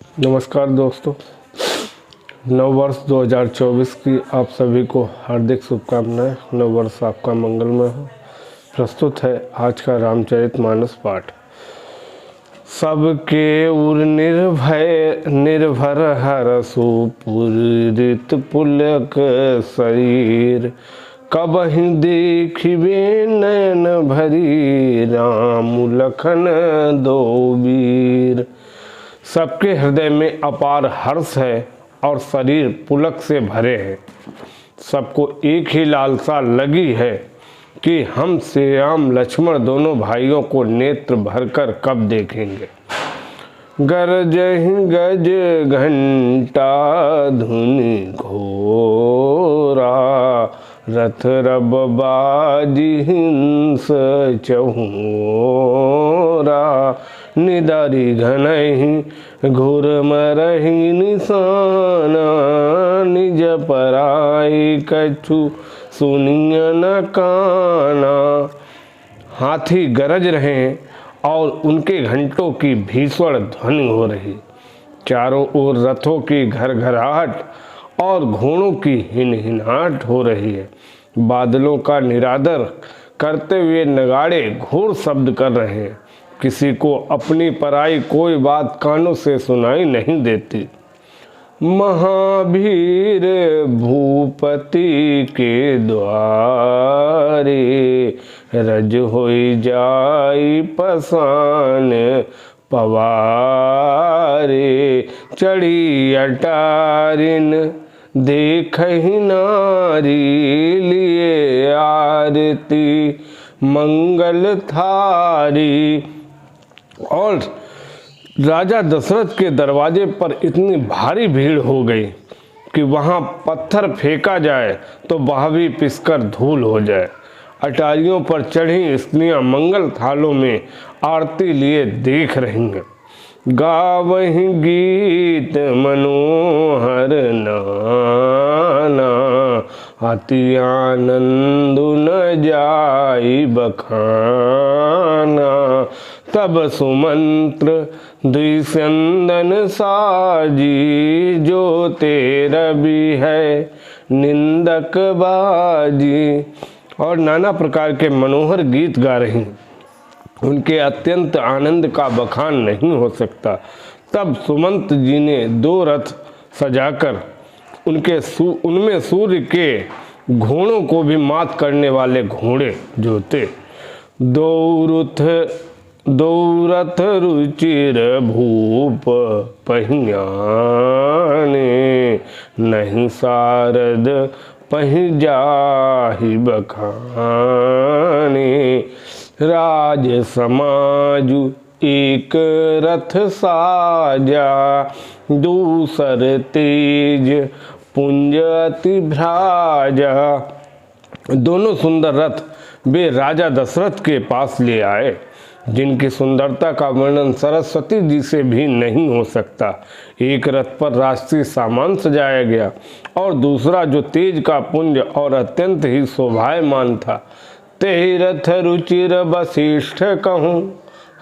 नमस्कार दोस्तों, नववर्ष 2024 की आप सभी को हार्दिक शुभकामनाएं। नववर्ष आपका मंगलमय हो। प्रस्तुत है आज का रामचरितमानस पाठ। सबके उर निर्भर हरसु पूरित पुलक शरीर, कबहि देखिबे नयन भरी राम लखन दो वीर। सबके हृदय में अपार हर्ष है और शरीर पुलक से भरे हैं। सबको एक ही लालसा लगी है कि हम श्री राम लक्ष्मण दोनों भाइयों को नेत्र भरकर कब देखेंगे। गरजहि गज घंटा धुनि घोरा, रथ रब बाजी हिंस चहुरा। निदारी घनहि घुर मरहि निशाना, निज पराई कछु सुनिय न काना। हाथी गरज रहे हैं और उनके घंटों की भीषण ध्वनि हो रही। चारों ओर रथों की घरघराहट और घोड़ों की हिनहिनाहट हो रही है। बादलों का निरादर करते हुए नगाड़े घोर शब्द कर रहे हैं। किसी को अपनी पराई कोई बात कानों से सुनाई नहीं देती। महावीर भूपति के द्वारे, रज होई जाई पसान पवारे। चढ़ी अटारिन देखहि नारी, लिए आरती मंगल थारी। और राजा दशरथ के दरवाजे पर इतनी भारी भीड़ हो गई कि वहां पत्थर फेंका जाए तो वह भी पिसकर धूल हो जाए। अटारियों पर चढ़ी स्त्रियां मंगल थालों में आरती लिए देख रही हैं। गावहि गीत मनोहर नाना, अति आनंद न जाई बखाना। तब सुमंत्र द्विसंदन साजी, जो तेरा भी है निंदक बाजी। और नाना प्रकार के मनोहर गीत गा रही। उनके अत्यंत आनंद का बखान नहीं हो सकता। तब सुमंत जी ने दो रथ सजाकर उनमें सूर्य के घोड़ों को भी मात करने वाले घोड़े जोते। दो रथ रुचिर भूप पहियाने, नहीं सारद पहि जाहि बखाने। राज समाजु एक रथ साजा, दूसर तेज पुंज अति भ्राजा। दोनों सुंदर रथ वे राजा दशरथ के पास ले आए, जिनकी सुंदरता का वर्णन सरस्वती जी से भी नहीं हो सकता। एक रथ पर राष्ट्रीय सामान सजाया गया और दूसरा जो तेज का पुंज और अत्यंत ही शोभायमान था। तेहि रथ रुचिर वशिष्ठ कहूँ,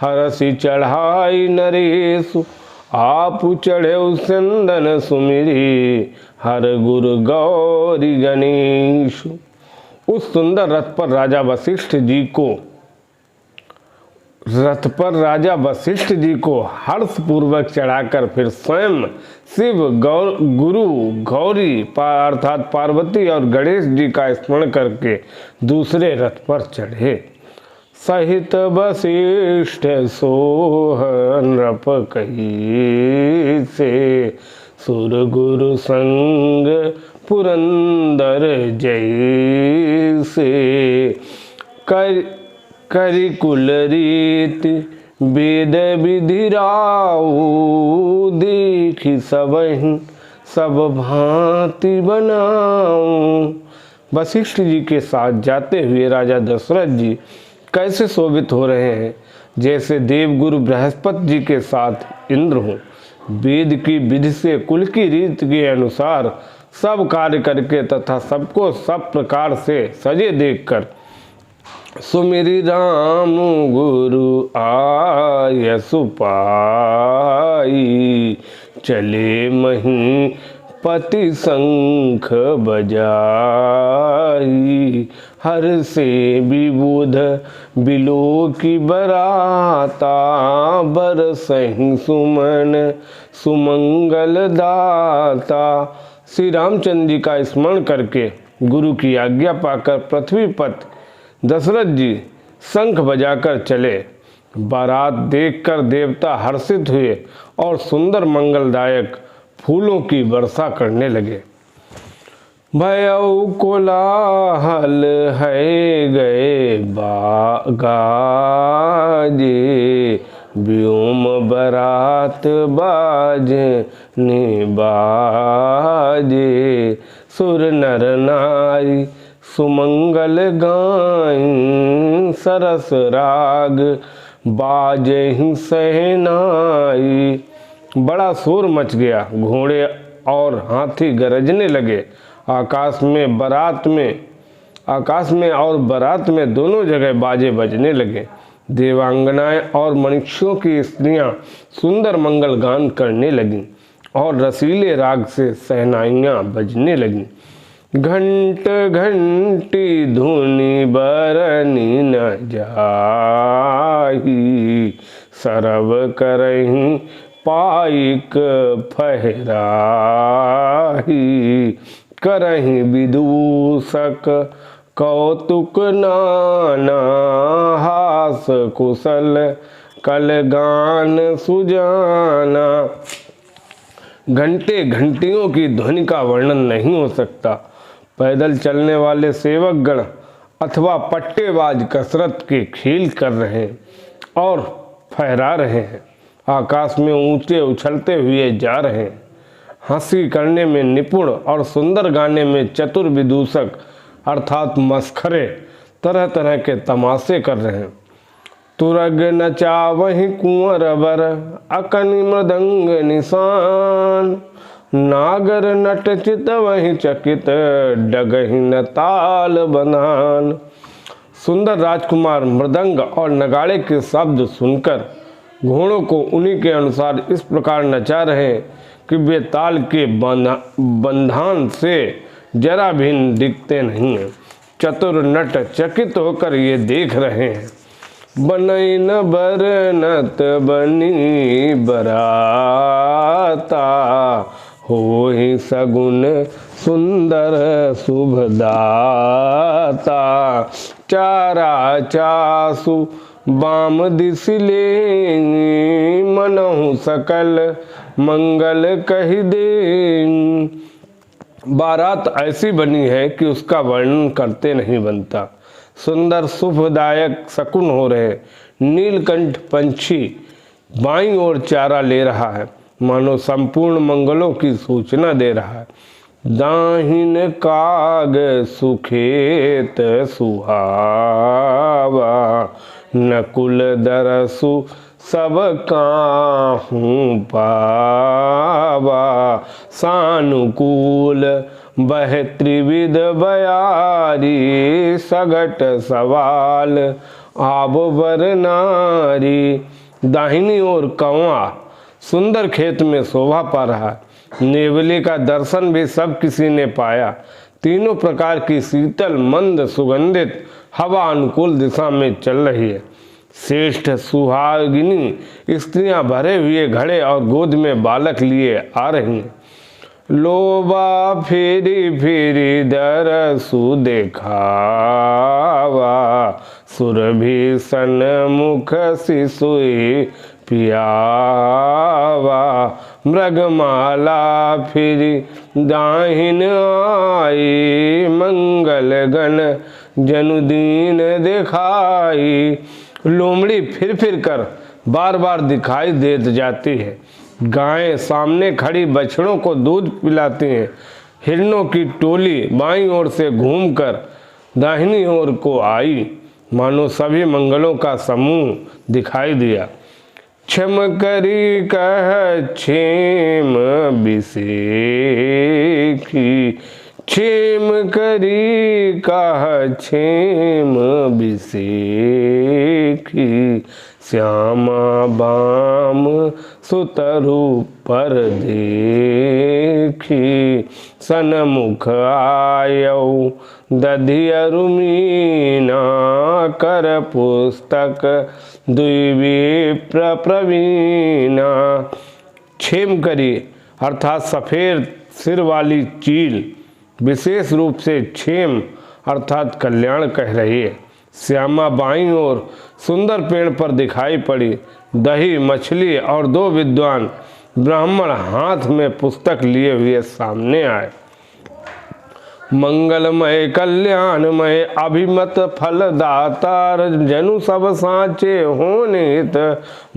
हरसि चढ़ाई नरेशु। आप चढ़े चंदन सुमिरी, हर गुरु गौरी गणेश। उस सुंदर रथ पर राजा वशिष्ठ जी को हर्ष पूर्वक चढ़ाकर फिर स्वयं शिव गुरु गौरी अर्थात पार्वती और गणेश जी का स्मरण करके दूसरे रथ पर चढ़े। सहित वशिष्ठ सोह नृप कही से, सुर गुरु संग पुरंदर जय से। करि कुल रीति वेद विधि राऊ, देखि सबहि सब भांति बनाऊं। वशिष्ठ जी के साथ जाते हुए राजा दशरथ जी कैसे शोभित हो रहे हैं, जैसे देवगुरु बृहस्पति जी के साथ इंद्र हों। वेद की विधि से कुल की रीत के अनुसार सब कार्य करके तथा सबको सब प्रकार से सजे देखकर सुमिरि राम गुरु आय सुपाई, चले मही पति शंख बजाई। हर से विबुध बिलो की बराता, बरसहि सुमन सुमंगल दाता। श्री रामचंद्र जी का स्मरण करके गुरु की आज्ञा पाकर पृथ्वीपति दशरथ जी शंख बजाकर चले। बारात देखकर देवता हर्षित हुए और सुंदर मंगलदायक फूलों की वर्षा करने लगे। भयउ कोलाहल है गए बाजे, व्योम बरात बाजने बाजे। सुर नर नारी सुमंगल गायं, सरस राग बाजहि सहनाई। बड़ा शोर मच गया, घोड़े और हाथी गरजने लगे। आकाश में और बारात में दोनों जगह बाजे बजने लगे। देवांगनाएं और मनुष्यों की स्त्रियां सुंदर मंगल गान करने लगीं और रसीले राग से सहनाइयां बजने लगीं। घंट घंटी धुनि बरनी न जाही, सरव करहीं पाइक फहराही। करहीं विदूषक कौतुक नाना, हास कुशल कल गान सुजाना। घंटे घंटियों की ध्वनि का वर्णन नहीं हो सकता। पैदल चलने वाले सेवक गण अथवा पट्टेबाज कसरत के खेल कर रहे हैं और फहरा रहे हैं। आकाश में ऊंचे उछलते हुए जा रहे हैं। हंसी करने में निपुण और सुंदर गाने में चतुर विदूषक अर्थात मस्खरे तरह तरह के तमाशे कर रहे हैं। तुरग नचावहि कुंवर बर, अकनि मृदंग निशान। नागर नट चित वही चकित, डगहि न ताल बंधान। सुंदर राजकुमार मृदंग और नगाड़े के शब्द सुनकर घोड़ों को उन्हीं के अनुसार इस प्रकार नचा रहे हैं कि वे ताल के बंधान से जरा भी दिखते नहीं हैं। चतुर नट चकित होकर ये देख रहे हैं। बनई न बरनत बनी बराता, होहि सगुन सुंदर शुभदाता। चारा चासु बाम दिसिले, मनहु सकल मंगल कहि दे। बारात ऐसी बनी है कि उसका वर्णन करते नहीं बनता। सुंदर शुभदायक शकुन हो रहे। नीलकंठ पंछी बाईं ओर चारा ले रहा है, मानो संपूर्ण मंगलों की सूचना दे रहा है। दाहिन काग सुखेत सुहावा, नकुल दरसु सब काहूँ पावा। सानुकूल बह त्रिविध बयारी, सगट सवाल आब बर नारी। दाहिनी ओर कौवा सुंदर खेत में शोभा पा रहा है। नेवले का दर्शन भी सब किसी ने पाया। तीनों प्रकार की शीतल मंद सुगंधित हवा अनुकूल दिशा में चल रही है। श्रेष्ठ सुहागिनी स्त्रियां भरे हुए घड़े और गोद में बालक लिए आ रही हैं। लोबा फेरी फेरी दरसु देखावा, सुरभीषण मुख शिशुई पियावा। मृगमाला फिरी दाहिन आई, मंगल गण जनुदीन दिखाई। लोमड़ी फिर फिर कर बार बार दिखाई दे जाती है। गायें सामने खड़ी बछड़ों को दूध पिलाती हैं। हिरणों की टोली बाईं ओर से घूमकर दाहिनी ओर को आई, मानो सभी मंगलों का समूह दिखाई दिया। क्षम करी कह क्षेम बिसेखी, क्षेम करी कह क्षेम बिसेखी, श्यामा बाम सुतरु पर देखी, सनमुख आयौ दधियरु मीना, कर पुस्तक द्विविप्र प्रवीणा। क्षेम करी अर्थात सफ़ेद सिर वाली चील विशेष रूप से क्षेम अर्थात कल्याण कह रही है। श्यामा बाईं ओर सुंदर पेड़ पर दिखाई पड़ी। दही, मछली और 2 विद्वान ब्राह्मण हाथ में पुस्तक लिए हुए सामने आए। मंगलमय कल्याणमय अभिमत फलदातार, जनु सब साँचे होने हित,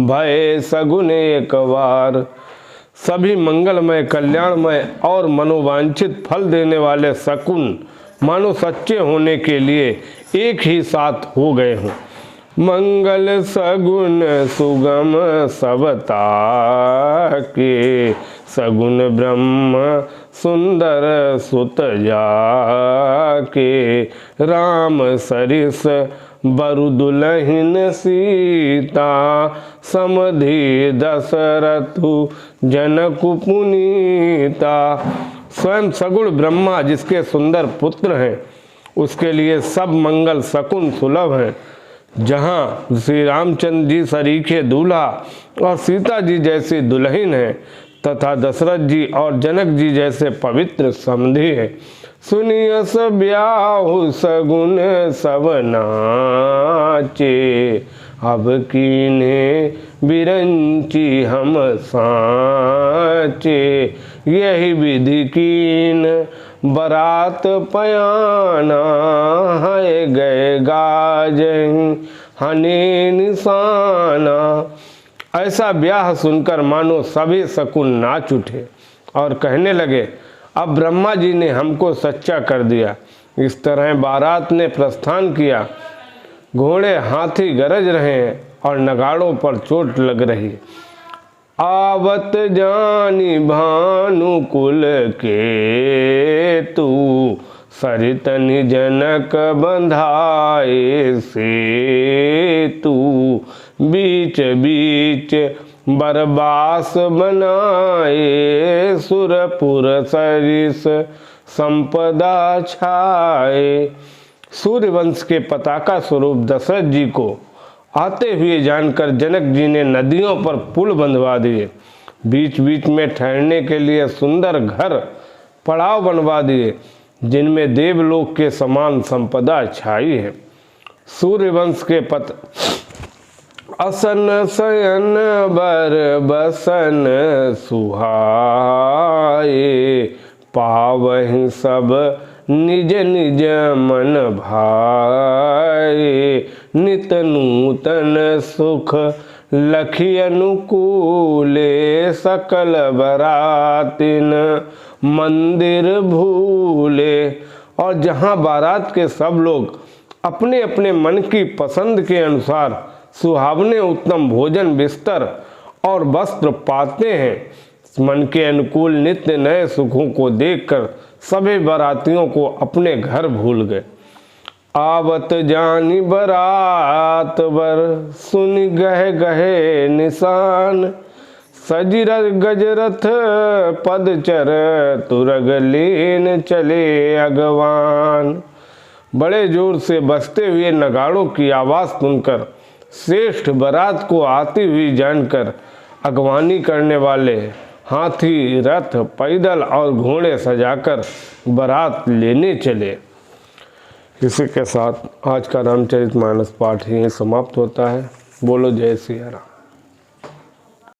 भय सगुन एक बार। सभी मंगलमय, कल्याणमय और मनोवांछित फल देने वाले शकुन मानो सच्चे होने के लिए एक ही साथ हो गए हों। मंगल सगुन सुगम सबता के, सगुन ब्रह्म सुंदर सुत जाके, राम सरिस बरु दुलहिन सीता, समधि दशरथु जनकु पुनीता। स्वयं सगुण ब्रह्मा जिसके सुंदर पुत्र हैं, उसके लिए सब मंगल शकुन सुलभ हैं। जहाँ श्री रामचंद्र जी सरीखे दूल्हा और सीता जी जैसी दुल्हन है, तथा दशरथ जी और जनक जी जैसे पवित्र समधि है। सुनियस ब्याहु सगुन सब नाचे, अब कीने बिरंची हम साचे, यही विधि कीन बरात पयाना, है गए गाज हने निशाना। ऐसा ब्याह सुनकर मानो सभी शकुन नाच उठे और कहने लगे, अब ब्रह्मा जी ने हमको सच्चा कर दिया। इस तरह बारात ने प्रस्थान किया। घोड़े हाथी गरज रहे हैं और नगाड़ों पर चोट लग रही। आवत जानी भानुकुल के तू, सरितनि जनक बंधाए से तू, बीच बीच बरबास बनाए, सुरपुर सरिस संपदा छाए। सूर्यवंश के पताका स्वरूप दशरथ जी को आते हुए जानकर जनक जी ने नदियों पर पुल बंधवा दिए। बीच बीच में ठहरने के लिए सुंदर घर पड़ाव बनवा दिए, जिनमें देवलोक के समान संपदा छाई है। सूर्यवंश के असन शयन बर बसन सुहाए, पावहि सब निज निज मन भाए, नित नूतन सुख लखी अनुकूले, सकल बरातिन मंदिर भूले। और जहाँ बारात के सब लोग अपने अपने मन की पसंद के अनुसार सुहावने उत्तम भोजन, बिस्तर और वस्त्र पाते हैं, मन के अनुकूल नित्य नए सुखों को देखकर सभी बारातियों को अपने घर भूल गए। आवत जानी बरात बर, सुन गहे गहे निशान, सजिर गजरथ पदचर, तुरग लीन चले अगवान। बड़े जोर से बजते हुए नगाड़ों की आवाज़ सुनकर श्रेष्ठ बारात को आती हुई जानकर अगवानी करने वाले हाथी, रथ, पैदल और घोड़े सजाकर बारात लेने चले। इसी के साथ आज का रामचरितमानस पाठ यहीं समाप्त होता है। बोलो जय सिया राम।